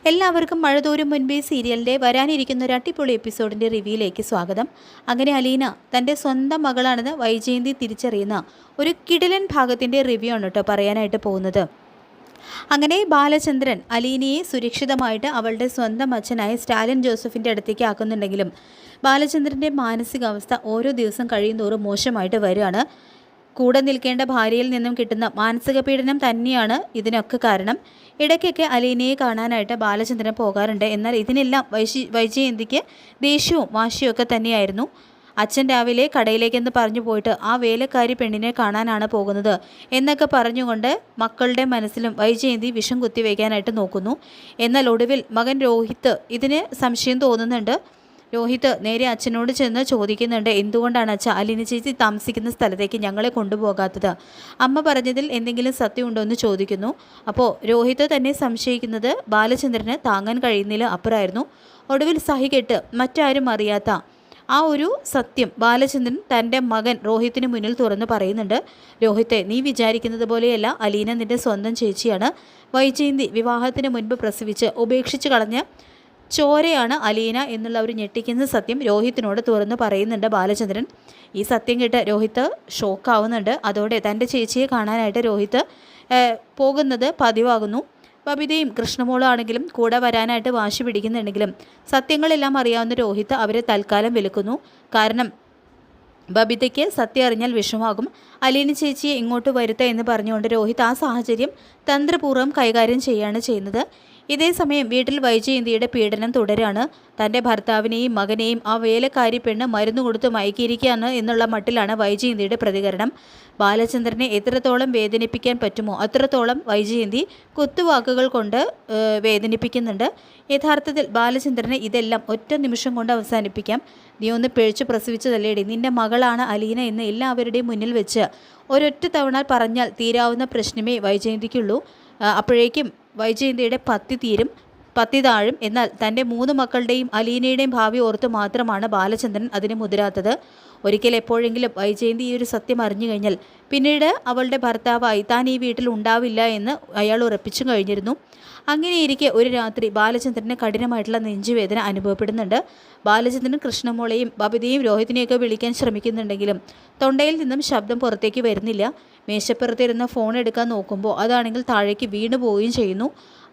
എല്ലാവർക്കും മഴതോരും മുൻപേ സീരിയലിൻ്റെ വരാനിരിക്കുന്ന ഒരു അടിപൊളി എപ്പിസോഡിൻ്റെ റിവ്യൂയിലേക്ക് സ്വാഗതം. അങ്ങനെ അലീന തൻ്റെ സ്വന്തം മകളാണെന്ന് വൈജയന്തി തിരിച്ചറിയുന്ന ഒരു കിടിലൻ ഭാഗത്തിൻ്റെ റിവ്യൂ ആണ് കേട്ടോ പറയാനായിട്ട് പോകുന്നത്. അങ്ങനെ ബാലചന്ദ്രൻ അലീനയെ സുരക്ഷിതമായിട്ട് അവളുടെ സ്വന്തം അച്ഛനായ സ്റ്റാലിൻ ജോസഫിൻ്റെ അടുത്തേക്ക് ആക്കുന്നുണ്ടെങ്കിലും ബാലചന്ദ്രൻ്റെ മാനസികാവസ്ഥ ഓരോ ദിവസം കഴിയുന്തോറും മോശമായിട്ട് വരികയാണ്. കൂടെ നിൽക്കേണ്ട ഭാര്യയിൽ നിന്നും കിട്ടുന്ന മാനസിക പീഡനം തന്നെയാണ് ഇതിനൊക്കെ കാരണം. ഇടയ്ക്കൊക്കെ അലീനയെ കാണാനായിട്ട് ബാലചന്ദ്രൻ പോകാറുണ്ട്. എന്നാൽ ഇതിനെല്ലാം വൈജയന്തിക്ക് ദേഷ്യവും വാശിയും ഒക്കെ തന്നെയായിരുന്നു. അച്ഛൻ രാവിലെ കടയിലേക്കെന്ന് പറഞ്ഞു പോയിട്ട് ആ വേലക്കാരി പെണ്ണിനെ കാണാനാണ് പോകുന്നത് എന്നൊക്കെ പറഞ്ഞുകൊണ്ട് മക്കളുടെ മനസ്സിലും വൈജയന്തി വിഷം കുത്തിവയ്ക്കാനായിട്ട് നോക്കുന്നു. എന്നാൽ ഒടുവിൽ മകൻ രോഹിത്ത് ഇതിന് സംശയം തോന്നുന്നുണ്ട്. രോഹിത്ത് നേരെ അച്ഛനോട് ചെന്ന് ചോദിക്കുന്നുണ്ട്, എന്തുകൊണ്ടാണ് അച്ഛ അലീന ചേച്ചി താമസിക്കുന്ന സ്ഥലത്തേക്ക് ഞങ്ങളെ കൊണ്ടുപോകാത്തത്? അമ്മ പറഞ്ഞതിൽ എന്തെങ്കിലും സത്യമുണ്ടോ എന്ന് ചോദിക്കുന്നു. അപ്പോൾ രോഹിത്ത് തന്നെ സംശയിക്കുന്നത് ബാലചന്ദ്രന് താങ്ങാൻ കഴിയുന്നതിൽ അപ്പുറമായിരുന്നു. ഒടുവിൽ സഹികെട്ട് മറ്റാരും അറിയാത്ത ആ ഒരു സത്യം ബാലചന്ദ്രൻ തൻ്റെ മകൻ രോഹിത്തിന് മുന്നിൽ തുറന്ന് പറയുന്നുണ്ട്. രോഹിത്തെ, നീ വിചാരിക്കുന്നത് പോലെയല്ല അലീന നിൻ്റെ സ്വന്തം ചേച്ചിയാണ്. വൈജയന്തി വിവാഹത്തിന് മുൻപ് പ്രസവിച്ച് ഉപേക്ഷിച്ച് കളഞ്ഞ ചോരയാണ് അലീന എന്നുള്ള ഒരു ഞെട്ടിക്കുന്ന സത്യം രോഹിത്തിനോട് തുറന്ന് പറയുന്നുണ്ട് ബാലചന്ദ്രൻ. ഈ സത്യം കേട്ട് രോഹിത്ത് ഷോക്കാവുന്നുണ്ട്. അതോടെ തൻ്റെ ചേച്ചിയെ കാണാനായിട്ട് രോഹിത്ത് പോകുന്നത് പതിവാകുന്നു. ബബിതയും കൃഷ്ണമോളും ആണെങ്കിലും കൂടെ വരാനായിട്ട് വാശി പിടിക്കുന്നുണ്ടെങ്കിലും സത്യങ്ങളെല്ലാം അറിയാവുന്ന രോഹിത്ത് അവരെ തൽക്കാലം വിലക്കുന്നു. കാരണം ബബിതയ്ക്ക് സത്യം അറിഞ്ഞാൽ വിഷമാകും. അലീന ചേച്ചിയെ ഇങ്ങോട്ട് വരുത്തുക എന്ന് പറഞ്ഞുകൊണ്ട് രോഹിത്ത് ആ സാഹചര്യം തന്ത്രപൂർവ്വം കൈകാര്യം ചെയ്യുകയാണ് ചെയ്യുന്നത്. ഇതേസമയം വീട്ടിൽ വൈജയന്തിയുടെ പീഡനം തുടരാണ്. തൻ്റെ ഭർത്താവിനെയും മകനെയും ആ വേലക്കാരി പെണ്ണ് മരുന്ന് കൊടുത്ത് മയക്കിയിരിക്കുകയാണ് എന്നുള്ള മട്ടിലാണ് വൈജയന്തിയുടെ പ്രതികരണം. ബാലചന്ദ്രനെ എത്രത്തോളം വേദനിപ്പിക്കാൻ പറ്റുമോ അത്രത്തോളം വൈജയന്തി കുത്തുവാക്കുകൾ കൊണ്ട് വേദനിപ്പിക്കുന്നുണ്ട്. യഥാർത്ഥത്തിൽ ബാലചന്ദ്രനെ ഇതെല്ലാം ഒറ്റ നിമിഷം കൊണ്ട് അവസാനിപ്പിക്കാം. നീ ഒന്ന് പിഴച്ചു പ്രസവിച്ചതല്ലേടി, നിൻ്റെ മകളാണ് അലീന എന്ന് എല്ലാവരുടെയും മുന്നിൽ വെച്ച് ഒരൊറ്റ തവണ പറഞ്ഞാൽ തീരാവുന്ന പ്രശ്നമേ വൈജയന്തിക്കുള്ളൂ. അപ്പോഴേക്കും വൈജയന്തിയുടെ പത്തി താഴും. എന്നാൽ തൻ്റെ 3 മക്കളുടെയും അലീനയുടെയും ഭാവി ഓർത്ത് മാത്രമാണ് ബാലചന്ദ്രൻ അതിന് മുതിരാത്തത്. ഒരിക്കൽ എപ്പോഴെങ്കിലും വൈജയന്തി ഈ ഒരു സത്യം അറിഞ്ഞു കഴിഞ്ഞാൽ പിന്നീട് അവളുടെ ഭർത്താവായി താൻ ഈ വീട്ടിൽ ഉണ്ടാവില്ല എന്ന് അയാൾ ഉറപ്പിച്ചു കഴിഞ്ഞിരുന്നു. അങ്ങനെയിരിക്കെ ഒരു രാത്രി ബാലചന്ദ്രന് കഠിനമായിട്ടുള്ള നെഞ്ചുവേദന അനുഭവപ്പെടുന്നുണ്ട്. ബാലചന്ദ്രൻ കൃഷ്ണമോളെയും ബബിതയും രോഹിത്തിനെയൊക്കെ വിളിക്കാൻ ശ്രമിക്കുന്നുണ്ടെങ്കിലും തൊണ്ടയിൽ നിന്നും ശബ്ദം പുറത്തേക്ക് വരുന്നില്ല. മേശപ്പുറത്തിരുന്ന ഫോൺ എടുക്കാൻ നോക്കുമ്പോൾ അതാണെങ്കിൽ താഴേക്ക് വീണു പോവുകയും ചെയ്യുന്നു.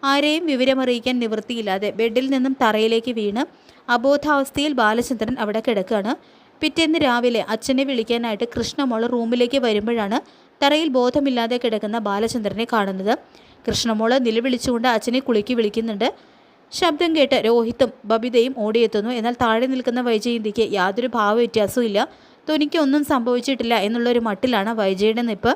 ആരെയും വിവരമറിയിക്കാൻ നിവൃത്തിയില്ലാതെ ബെഡിൽ നിന്നും തറയിലേക്ക് വീണ് അബോധാവസ്ഥയിൽ ബാലചന്ദ്രൻ അവിടെ കിടക്കുകയാണ്. പിറ്റേന്ന് രാവിലെ അച്ഛനെ വിളിക്കാനായിട്ട് കൃഷ്ണമോള് റൂമിലേക്ക് വരുമ്പോഴാണ് തറയിൽ ബോധമില്ലാതെ കിടക്കുന്ന ബാലചന്ദ്രനെ കാണുന്നത്. കൃഷ്ണമോള് നിലവിളിച്ചുകൊണ്ട് അച്ഛനെ കുളിക്ക് വിളിക്കുന്നുണ്ട്. ശബ്ദം കേട്ട് രോഹിത്തും ബബിതയും ഓടിയെത്തുന്നു. എന്നാൽ താഴെ നിൽക്കുന്ന വൈജയന്തിക്ക് യാതൊരു ഭാവവ്യത്യാസവും ഇല്ല. തനിക്കൊന്നും സംഭവിച്ചിട്ടില്ല എന്നുള്ളൊരു മട്ടിലാണ് വൈജയുടെ നിപ്പ്.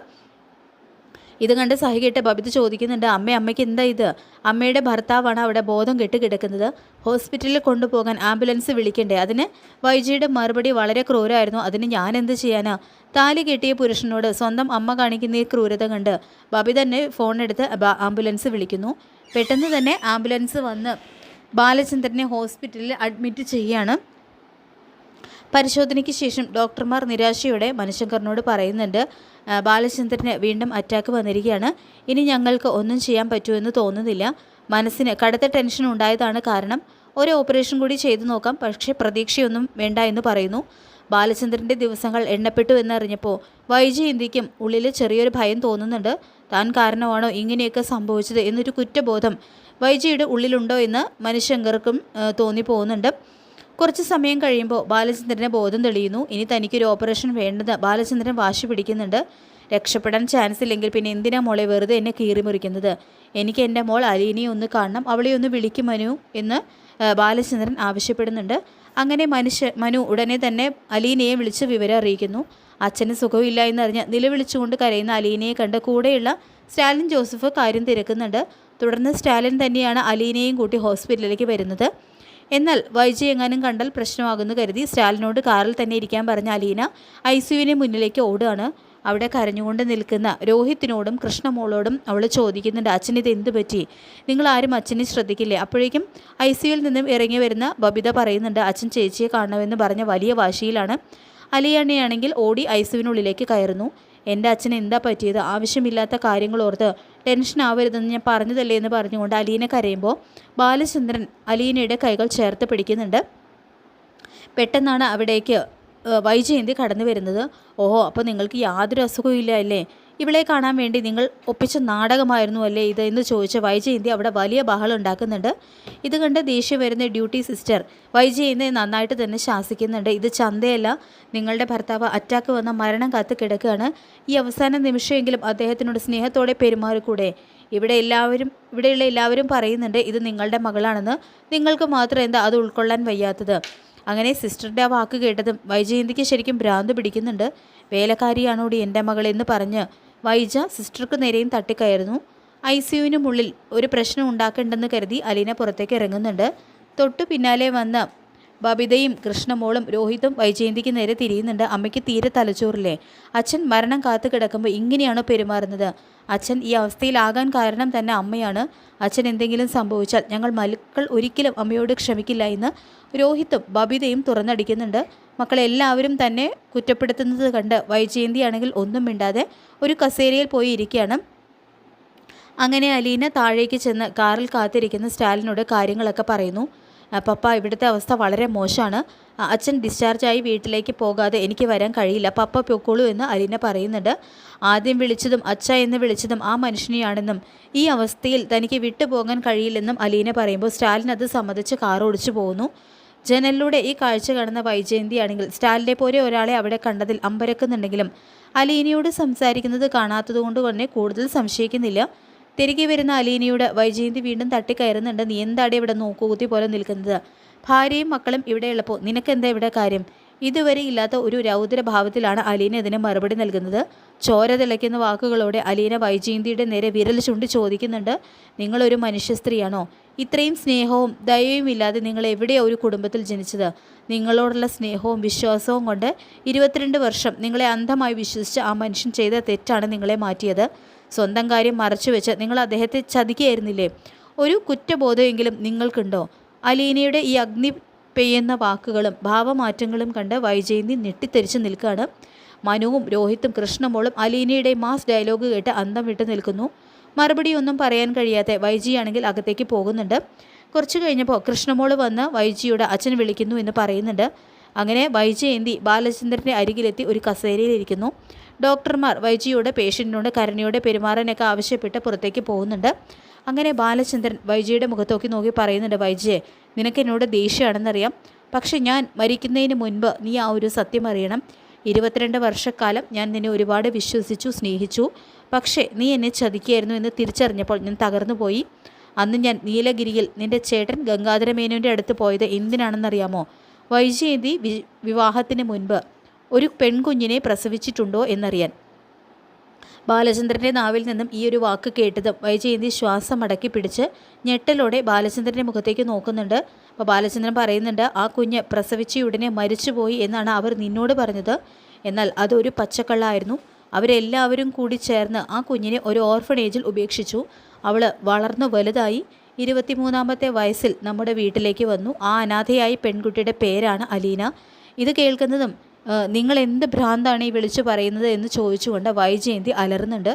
ഇത് കണ്ട് സഹികെട്ട് ബബിത ചോദിക്കുന്നുണ്ട്, അമ്മയ്ക്ക് എന്താ ഇത്? അമ്മയുടെ ഭർത്താവാണ് അവിടെ ബോധം കെട്ട് കിടക്കുന്നത്. ഹോസ്പിറ്റലിൽ കൊണ്ടുപോകാൻ ആംബുലൻസ് വിളിക്കണ്ടേ? അതിന് വൈജയുടെ മറുപടി വളരെ ക്രൂരമായിരുന്നു. അതിന് ഞാൻ എന്ത് ചെയ്യാനാ? താലി കെട്ടിയ പുരുഷനോട് സ്വന്തം അമ്മ കാണിക്കുന്ന ഈ ക്രൂരത കണ്ട് ബബി തന്നെ ഫോണെടുത്ത് ആംബുലൻസ് വിളിക്കുന്നു. പെട്ടെന്ന് തന്നെ ആംബുലൻസ് വന്ന് ബാലചന്ദ്രനെ ഹോസ്പിറ്റലിൽ അഡ്മിറ്റ് ചെയ്യുകയാണ്. പരിശോധനയ്ക്ക് ശേഷം ഡോക്ടർമാർ നിരാശയോടെ മനശങ്കറിനോട് പറയുന്നുണ്ട്, ബാലചന്ദ്രന് വീണ്ടും അറ്റാക്ക് വന്നിരിക്കുകയാണ്. ഇനി ഞങ്ങൾക്ക് ഒന്നും ചെയ്യാൻ പറ്റുമെന്ന് തോന്നുന്നില്ല. മനസ്സിന് കടുത്ത ടെൻഷൻ ഉണ്ടായതാണ് കാരണം. ഒരു ഓപ്പറേഷൻ കൂടി ചെയ്തു നോക്കാം, പക്ഷേ പ്രതീക്ഷയൊന്നും വേണ്ട എന്ന് പറയുന്നു. ബാലചന്ദ്രൻ്റെ ദിവസങ്ങൾ എണ്ണപ്പെട്ടു എന്നറിഞ്ഞപ്പോൾ വൈജയന്തിക്കും ഉള്ളിൽ ചെറിയൊരു ഭയം തോന്നുന്നുണ്ട്. താൻ കാരണമാണോ ഇങ്ങനെയൊക്കെ സംഭവിച്ചത് എന്നൊരു കുറ്റബോധം വൈജയുടെ ഉള്ളിലുണ്ടോ എന്ന് മനശങ്കർക്കും തോന്നിപ്പോകുന്നുണ്ട്. കുറച്ച് സമയം കഴിയുമ്പോൾ ബാലചന്ദ്രന് ബോധം തെളിയുന്നു. ഇനി തനിക്കൊരു ഓപ്പറേഷൻ വേണ്ടത് ബാലചന്ദ്രൻ വാശി പിടിക്കുന്നുണ്ട്. രക്ഷപ്പെടാൻ ചാൻസ് ഇല്ലെങ്കിൽ പിന്നെ എന്തിനാ മോളെ വെറുതെ എന്നെ കീറി മുറിക്കുന്നത്? എനിക്ക് എൻ്റെ മോൾ അലീനയെ ഒന്ന് കാണണം, അവളെ ഒന്ന് വിളിക്കുമനു എന്ന് ബാലചന്ദ്രൻ ആവശ്യപ്പെടുന്നുണ്ട്. അങ്ങനെ മനു ഉടനെ തന്നെ അലീനയെ വിളിച്ച് വിവരം അറിയിക്കുന്നു. അച്ഛന് സുഖമില്ല എന്നറിഞ്ഞ് നിലവിളിച്ചുകൊണ്ട് കരയുന്ന അലീനയെ കണ്ട് കൂടെയുള്ള സ്റ്റാലിൻ ജോസഫ് കാര്യം തിരക്കുന്നുണ്ട്. തുടർന്ന് സ്റ്റാലിൻ തന്നെയാണ് അലീനയും കൂട്ടി ഹോസ്പിറ്റലിലേക്ക് വരുന്നത്. എന്നാൽ വൈജയ് എങ്ങാനും കണ്ടാൽ പ്രശ്നമാകുന്നു കരുതി സ്റ്റാലിനോട് കാറിൽ തന്നെ ഇരിക്കാൻ പറഞ്ഞ അലീന ICUവിന് മുന്നിലേക്ക് ഓടുകയാണ്. അവിടെ കരഞ്ഞുകൊണ്ട് നിൽക്കുന്ന രോഹിത്തിനോടും കൃഷ്ണമോളോടും അവൾ ചോദിക്കുന്നുണ്ട്, അച്ഛനിത് എന്ത് പറ്റി? നിങ്ങളാരും അച്ഛനെ ശ്രദ്ധിക്കില്ലേ? അപ്പോഴേക്കും ICUവിൽ നിന്നും ഇറങ്ങി വരുന്ന ബബിത പറയുന്നുണ്ട്, അച്ഛൻ ചേച്ചിയെ കാണണമെന്ന് പറഞ്ഞ വലിയ വാശിയിലാണ്. അലിയാണ്ണയാണെങ്കിൽ ഓടി ICUവിനുള്ളിലേക്ക് കയറുന്നു. എൻ്റെ അച്ഛന് എന്താ പറ്റിയത്? ആവശ്യമില്ലാത്ത കാര്യങ്ങൾ ഓർത്ത് ടെൻഷൻ ആവരുതെന്ന് ഞാൻ പറഞ്ഞതല്ലേ എന്ന് പറഞ്ഞുകൊണ്ട് അലീന കരയുമ്പോൾ ബാലചന്ദ്രൻ അലീനയുടെ കൈകൾ ചേർത്ത് പിടിക്കുന്നുണ്ട്. പെട്ടെന്നാണ് അവിടേക്ക് വൈജയന്തി കടന്നു വരുന്നത്. ഓഹോ, അപ്പോൾ നിങ്ങൾക്ക് യാതൊരു അസുഖവും ഇല്ല അല്ലേ? ഇവളെ കാണാൻ വേണ്ടി നിങ്ങൾ ഒപ്പിച്ച നാടകമായിരുന്നു അല്ലേ ഇത് എന്ന് ചോദിച്ച വൈജയന്തി അവിടെ വലിയ ബഹളം ഉണ്ടാക്കുന്നുണ്ട്. ഇത് കണ്ട് ദേഷ്യം വരുന്ന ഡ്യൂട്ടി സിസ്റ്റർ വൈജയന്തിയെ നന്നായിട്ട് തന്നെ ശാസിക്കുന്നുണ്ട്. ഇത് ചന്തയല്ല, നിങ്ങളുടെ ഭർത്താവ് അറ്റാക്ക് വന്ന മരണം കാത്ത് കിടക്കുകയാണ്. ഈ അവസാന നിമിഷമെങ്കിലും അദ്ദേഹത്തിനോട് സ്നേഹത്തോടെ പെരുമാറിക്കൂടെ? ഇവിടെയുള്ള എല്ലാവരും പറയുന്നുണ്ട് ഇത് നിങ്ങളുടെ മകളാണെന്ന്. നിങ്ങൾക്ക് മാത്രം എന്താ അത് ഉൾക്കൊള്ളാൻ വയ്യാത്തത്? അങ്ങനെ സിസ്റ്ററുടെ ആ വാക്ക് കേട്ടതും വൈജയന്തിക്ക് ശരിക്കും ഭ്രാന്ത് പിടിക്കുന്നുണ്ട്. വേലക്കാരിയാണോടി എൻ്റെ മകളെന്ന് പറഞ്ഞ് വൈജ സിസ്റ്റർക്ക് നേരെയും തട്ടിക്കയറുന്നു. ICUവിനുള്ളിൽ ഒരു പ്രശ്നം ഉണ്ടാക്കണ്ടെന്ന് കരുതി അലീന പുറത്തേക്ക് ഇറങ്ങുന്നുണ്ട്. തൊട്ടു പിന്നാലെ വന്ന് ബബിതയും കൃഷ്ണമോളും രോഹിതും വൈജയന്തിക്ക് നേരെ തിരിയുന്നുണ്ട്. അമ്മയ്ക്ക് തീരെ തലച്ചോറില്ലേ? അച്ഛൻ മരണം കാത്തു കിടക്കുമ്പോൾ ഇങ്ങനെയാണോ പെരുമാറുന്നത്? അച്ഛൻ ഈ അവസ്ഥയിലാകാൻ കാരണം തന്നെ അമ്മയാണ്. അച്ഛൻ എന്തെങ്കിലും സംഭവിച്ചാൽ ഞങ്ങൾ മക്കൾ ഒരിക്കലും അമ്മയോട് ക്ഷമിക്കില്ല എന്ന് രോഹിത്തും ബബിതയും തുറന്നടിക്കുന്നുണ്ട്. മക്കളെല്ലാവരും തന്നെ കുറ്റപ്പെടുത്തുന്നത് കണ്ട് വൈജയന്തിയാണെങ്കിൽ ഒന്നും മിണ്ടാതെ ഒരു കസേരയിൽ പോയി ഇരിക്കുകയാണ്. അങ്ങനെ അലീന താഴേക്ക് ചെന്ന് കാറിൽ കാത്തിരിക്കുന്ന സ്റ്റാലിനോട് കാര്യങ്ങളൊക്കെ പറയുന്നു. പപ്പ, ഇവിടുത്തെ അവസ്ഥ വളരെ മോശമാണ്. അച്ഛൻ ഡിസ്ചാർജായി വീട്ടിലേക്ക് പോകാതെ എനിക്ക് വരാൻ കഴിയില്ല. പപ്പ പൊക്കോളൂ എന്ന് അലീന പറയുന്നുണ്ട്. ആദ്യം വിളിച്ചതും അച്ഛ എന്ന് വിളിച്ചതും ആ മനുഷ്യനെയാണെന്നും ഈ അവസ്ഥയിൽ തനിക്ക് വിട്ടുപോകാൻ കഴിയില്ലെന്നും അലീന പറയുമ്പോൾ സ്റ്റാലിൻ അത് സമ്മതിച്ച് കാർ ഓടിച്ചു പോകുന്നു. ജനലിലൂടെ ഈ കാഴ്ച കാണുന്ന വൈജയന്തിയാണെങ്കിൽ സ്റ്റാലിനെ പോലെ ഒരാളെ അവിടെ കണ്ടതിൽ അമ്പരക്കുന്നുണ്ടെങ്കിലും അലീനയോട് സംസാരിക്കുന്നത് കാണാത്തതുകൊണ്ട് തന്നെ കൂടുതൽ സംശയിക്കുന്നില്ല. തിരികെ വരുന്ന അലീനയോട് വൈജയന്തി വീണ്ടും തട്ടിക്കയറുന്നുണ്ട്. നീ എന്താടെ ഇവിടെ നോക്കുകൂത്തി പോലെ നിൽക്കുന്നത്? ഭാര്യയും മക്കളും ഇവിടെ ഉള്ളപ്പോൾ നിനക്കെന്താ ഇവിടെ കാര്യം? ഇതുവരെ ഇല്ലാത്ത ഒരു രൗദ്രഭാവത്തിലാണ് അലീന ഇതിന് മറുപടി നൽകുന്നത്. ചോര തിളയ്ക്കുന്ന വാക്കുകളോടെ അലീന വൈജയന്തിയുടെ നേരെ വിരൽ ചൂണ്ടി ചോദിക്കുന്നുണ്ട്, നിങ്ങളൊരു മനുഷ്യ സ്ത്രീയാണോ? ഇത്രയും സ്നേഹവും ദയവും ഇല്ലാതെ നിങ്ങൾ എവിടെയാണ് ഒരു കുടുംബത്തിൽ ജനിച്ചത്? നിങ്ങളോടുള്ള സ്നേഹവും വിശ്വാസവും കൊണ്ട് 22 വർഷം നിങ്ങളെ അന്ധമായി വിശ്വസിച്ച് ആ മനുഷ്യൻ ചെയ്ത തെറ്റാണ് നിങ്ങളെ മാറ്റിയത്. സ്വന്തം കാര്യം മറച്ചു വെച്ച് നിങ്ങൾ അദ്ദേഹത്തെ ചതിക്കുകയായിരുന്നില്ലേ? ഒരു കുറ്റബോധമെങ്കിലും നിങ്ങൾക്കുണ്ടോ? അലീനയുടെ ഈ അഗ്നി പെയ്യുന്ന വാക്കുകളും ഭാവമാറ്റങ്ങളും കണ്ട് വൈജയന്തി ഞെട്ടിത്തെറിച്ച് നിൽക്കുകയാണ്. മനുവും രോഹിത്തും കൃഷ്ണമോളും അലീനയുടെ മാസ് ഡയലോഗ് കേട്ട് അന്തം വിട്ട് നിൽക്കുന്നു. മറുപടിയൊന്നും പറയാൻ കഴിയാതെ വൈജിയാണെങ്കിൽ അകത്തേക്ക് പോകുന്നുണ്ട്. കുറച്ച് കഴിഞ്ഞപ്പോൾ കൃഷ്ണമോള് വന്ന് വൈജിയുടെ അച്ഛൻ വിളിക്കുന്നു എന്ന് പറയുന്നുണ്ട്. അങ്ങനെ വൈജയന്തി ബാലചന്ദ്രൻ്റെ അരികിലെത്തി ഒരു കസേരയിലിരിക്കുന്നു. ഡോക്ടർമാർ വൈജിയുടെ പേഷ്യൻറ്റിനോട് കരുണയോടെ പെരുമാറാനൊക്കെ ആവശ്യപ്പെട്ട് പുറത്തേക്ക് പോകുന്നുണ്ട്. അങ്ങനെ ബാലചന്ദ്രൻ വൈജിയുടെ മുഖത്തോക്കി നോക്കി പറയുന്നുണ്ട്, വൈജിയെ, നിനക്ക് എന്നോട് ദേഷ്യമാണെന്നറിയാം. പക്ഷെ ഞാൻ മരിക്കുന്നതിന് മുൻപ് നീ ആ ഒരു സത്യം അറിയണം. 22 വർഷക്കാലം ഞാൻ നിന്നെ ഒരുപാട് വിശ്വസിച്ചു, സ്നേഹിച്ചു. പക്ഷേ നീ എന്നെ ചതിക്കുകയായിരുന്നു എന്ന് തിരിച്ചറിഞ്ഞപ്പോൾ ഞാൻ തകർന്നു പോയി. അന്ന് ഞാൻ നീലഗിരിയിൽ നിൻ്റെ ചേട്ടൻ ഗംഗാധരമേനോൻ്റെ അടുത്ത് പോയത് എന്തിനാണെന്നറിയാമോ? വൈജയന്തി വിവാഹത്തിന് മുൻപ് ഒരു പെൺകുഞ്ഞിനെ പ്രസവിച്ചിട്ടുണ്ടോ എന്നറിയാൻ. ബാലചന്ദ്രൻ്റെ നാവിൽ നിന്നും ഈ ഒരു വാക്ക് കേട്ടതും വൈജയന്തി ശ്വാസം അടക്കി പിടിച്ച് ഞെട്ടലോടെ ബാലചന്ദ്രൻ്റെ മുഖത്തേക്ക് നോക്കുന്നുണ്ട്. അപ്പോൾ ബാലചന്ദ്രൻ പറയുന്നുണ്ട്, ആ കുഞ്ഞ് പ്രസവിച്ചയുടനെ മരിച്ചുപോയി എന്നാണ് അവർ നിന്നോട് പറഞ്ഞത്. എന്നാൽ അതൊരു പച്ചക്കള്ളായിരുന്നു. അവരെല്ലാവരും കൂടി ചേർന്ന് ആ കുഞ്ഞിനെ ഒരു ഓർഫണേജിൽ ഉപേക്ഷിച്ചു. അവൾ വളർന്നു വലുതായി 23ാമത്തെ വയസ്സിൽ നമ്മുടെ വീട്ടിലേക്ക് വന്നു. ആ അനാഥയായ പെൺകുട്ടിയുടെ പേരാണ് അലീന. ഇത് കേൾക്കുന്നതും നിങ്ങൾ എന്ത് ഭ്രാന്താണ് ഈ വിളിച്ചു പറയുന്നത് എന്ന് ചോദിച്ചുകൊണ്ട് വൈജയന്തി അലറുന്നുണ്ട്.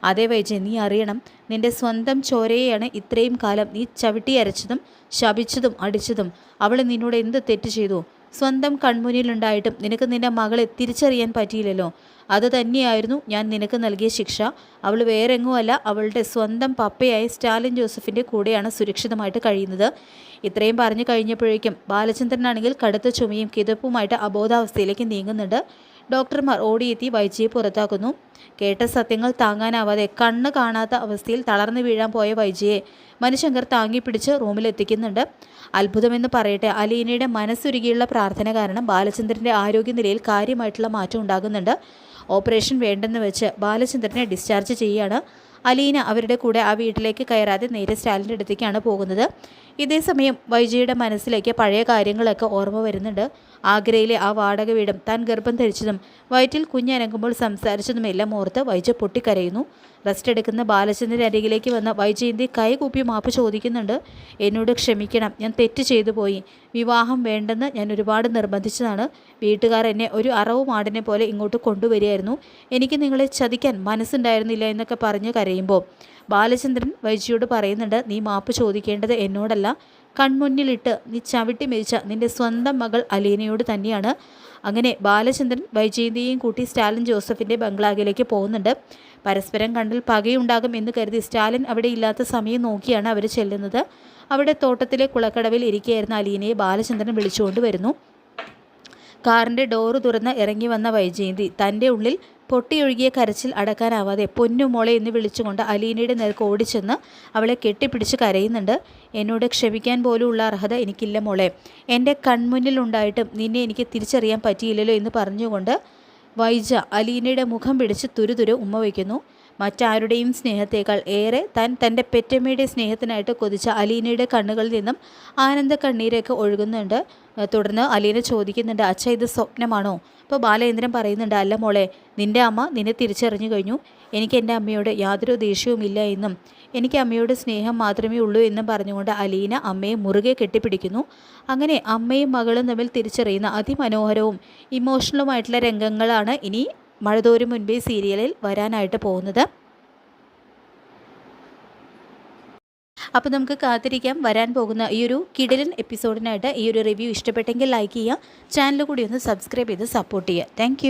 അതേ വൈജയന്തി, നീ അറിയണം, നിൻ്റെ സ്വന്തം ചോരയെയാണ് ഇത്രയും കാലം നീ ചവിട്ടി അരച്ചതും ശപിച്ചതും അടിച്ചതും. അവൾ നിന്നോട് എന്ത് തെറ്റ് ചെയ്തു? സ്വന്തം കൺമുന്നിലുണ്ടായിട്ടും നിനക്ക് നിൻ്റെ മകളെ തിരിച്ചറിയാൻ പറ്റിയില്ലല്ലോ. അത് തന്നെയായിരുന്നു ഞാൻ നിനക്ക് നൽകിയ ശിക്ഷ. അവൾ വേറെങ്ങുമല്ല, അവളുടെ സ്വന്തം പപ്പയായ സ്റ്റാലിൻ ജോസഫിൻ്റെ കൂടെയാണ് സുരക്ഷിതമായിട്ട് കഴിയുന്നത്. ഇത്രയും പറഞ്ഞു കഴിഞ്ഞപ്പോഴേക്കും ബാലചന്ദ്രനാണെങ്കിൽ കടുത്ത ചുമയും കിതപ്പുമായിട്ട് അബോധാവസ്ഥയിലേക്ക് നീങ്ങുന്നുണ്ട്. ഡോക്ടർമാർ ഓടിയെത്തി വൈജിയെ പുറത്താക്കുന്നു. കേട്ട സത്യങ്ങൾ താങ്ങാനാവാതെ കണ്ണ് കാണാത്ത അവസ്ഥയിൽ തളർന്നു വീഴാൻ പോയ വൈജിയെ മനുശങ്കർ താങ്ങിപ്പിടിച്ച് റൂമിലെത്തിക്കുന്നുണ്ട്. അത്ഭുതമെന്ന് പറയട്ടെ, അലീനയുടെ മനസ്സുരുകിയുള്ള പ്രാർത്ഥന കാരണം ബാലചന്ദ്രൻ്റെ ആരോഗ്യനിലയിൽ കാര്യമായിട്ടുള്ള മാറ്റം ഉണ്ടാകുന്നുണ്ട്. ഓപ്പറേഷൻ വേണ്ടെന്ന് വെച്ച് ബാലചന്ദ്രനെ ഡിസ്ചാർജ് ചെയ്യുകയാണ്. അലീന അവരുടെ കൂടെ ആ വീട്ടിലേക്ക് കയറാതെ നേരെ സ്റ്റാലിൻ്റെ അടുത്തേക്കാണ് പോകുന്നത്. ഇതേസമയം വൈജയുടെ മനസ്സിലേക്ക് പഴയ കാര്യങ്ങളൊക്കെ ഓർമ്മ വരുന്നുണ്ട്. ആഗ്രയിലെ ആ വാടക വീടും താൻ ഗർഭം ധരിച്ചതും വയറ്റിൽ കുഞ്ഞനങ്ങുമ്പോൾ സംസാരിച്ചതുമെല്ലാം ഓർത്ത് വൈജ പൊട്ടിക്കരയുന്നു. റെസ്റ്റ് എടുക്കുന്ന ബാലചന്ദ്രൻ്റെ അരികിലേക്ക് വന്ന വൈജയന്തി കൈകൂപ്പി മാപ്പ് ചോദിക്കുന്നുണ്ട്. എന്നോട് ക്ഷമിക്കണം, ഞാൻ തെറ്റ് ചെയ്തു പോയി. വിവാഹം വേണ്ടെന്ന് ഞാൻ ഒരുപാട് നിർബന്ധിച്ചതാണ്. വീട്ടുകാർ എന്നെ ഒരു അറവ് മാടിനെ പോലെ ഇങ്ങോട്ട് കൊണ്ടുവരികയായിരുന്നു. എനിക്ക് നിങ്ങളെ ചതിക്കാൻ മനസ്സുണ്ടായിരുന്നില്ല എന്നൊക്കെ പറഞ്ഞ് കരയുമ്പോൾ ബാലചന്ദ്രൻ വൈജിയോട് പറയുന്നുണ്ട്, നീ മാപ്പ് ചോദിക്കേണ്ടത് എന്നോടല്ല, കൺമുന്നിലിട്ട് നീ ചവിട്ടി മെതിച്ച നിൻ്റെ സ്വന്തം മകൾ അലീനയോട് തന്നെയാണ്. അങ്ങനെ ബാലചന്ദ്രൻ വൈജയന്തിയെയും കൂട്ടി സ്റ്റാലിൻ ജോസഫിൻ്റെ ബംഗ്ലാവിലേക്ക് പോകുന്നുണ്ട്. പരസ്പരം കണ്ടിൽ പകയുണ്ടാകും എന്ന് കരുതി സ്റ്റാലിൻ അവിടെ ഇല്ലാത്ത സമയം നോക്കിയാണ് അവർ ചെല്ലുന്നത്. അവിടെ തോട്ടത്തിലെ കുളക്കടവിൽ ഇരിക്കുകയായിരുന്ന അലീനയെ ബാലചന്ദ്രൻ വിളിച്ചുകൊണ്ട് വരുന്നു. കാറിൻ്റെ ഡോറ് തുറന്ന് ഇറങ്ങി വന്ന വൈജയന്തി തൻ്റെ ഉള്ളിൽ പൊട്ടിയൊഴുകിയ കരച്ചിൽ അടക്കാനാവാതെ പൊന്നുമോളെ എന്ന് വിളിച്ചുകൊണ്ട് അലീനയുടെ നേർക്ക് ഓടിച്ചെന്ന് അവളെ കെട്ടിപ്പിടിച്ച് കരയുന്നുണ്ട്. എന്നോട് ക്ഷമിക്കാൻ പോലുമുള്ള അർഹത എനിക്കില്ല മോളെ, എൻ്റെ കൺമുന്നിലുണ്ടായിട്ടും നിന്നെ എനിക്ക് തിരിച്ചറിയാൻ പറ്റിയില്ലല്ലോ എന്ന് പറഞ്ഞുകൊണ്ട് വൈജ അലീനയുടെ മുഖം പിടിച്ച് തുരുതുരു ഉമ്മ വയ്ക്കുന്നു. മറ്റാരുടെയും സ്നേഹത്തേക്കാൾ ഏറെ തൻ്റെ പെറ്റമ്മയുടെ സ്നേഹത്തിനായിട്ട് കൊതിച്ച അലീനയുടെ കണ്ണുകളിൽ നിന്നും ആനന്ദ കണ്ണീരൊക്കെ ഒഴുകുന്നുണ്ട്. തുടർന്ന് അലീന ചോദിക്കുന്നുണ്ട്, അച്ഛ ഇത് സ്വപ്നമാണോ? അപ്പോൾ ബാലേന്ദ്രൻ പറയുന്നുണ്ട്, അല്ല മോളെ, നിൻ്റെ അമ്മ നിന്നെ തിരിച്ചറിഞ്ഞു കഴിഞ്ഞു. എനിക്ക് എൻ്റെ അമ്മയോട് യാതൊരു ദേഷ്യവുമില്ല എന്നും എനിക്ക് അമ്മയോട് സ്നേഹം മാത്രമേ ഉള്ളൂ എന്നും പറഞ്ഞുകൊണ്ട് അലീന അമ്മയെ മുറുകെ കെട്ടിപ്പിടിക്കുന്നു. അങ്ങനെ അമ്മയും മകളും തമ്മിൽ തിരിച്ചറിയുന്ന അതിമനോഹരവും ഇമോഷണലുമായിട്ടുള്ള രംഗങ്ങളാണ് ഇനി മഴതോരും മുൻപേ സീരിയലിൽ വരാനായിട്ട് പോകുന്നത്. അപ്പോൾ നമുക്ക് കാത്തിരിക്കാം വരാൻ പോകുന്ന ഈ ഒരു കിടിലൻ എപ്പിസോഡിനായിട്ട്. ഈ ഒരു റിവ്യൂ ഇഷ്ടപ്പെട്ടെങ്കിൽ ലൈക്ക് ചെയ്യുക, ചാനൽ കൂടി ഒന്ന് സബ്സ്ക്രൈബ് ചെയ്ത് സപ്പോർട്ട് ചെയ്യുക. താങ്ക്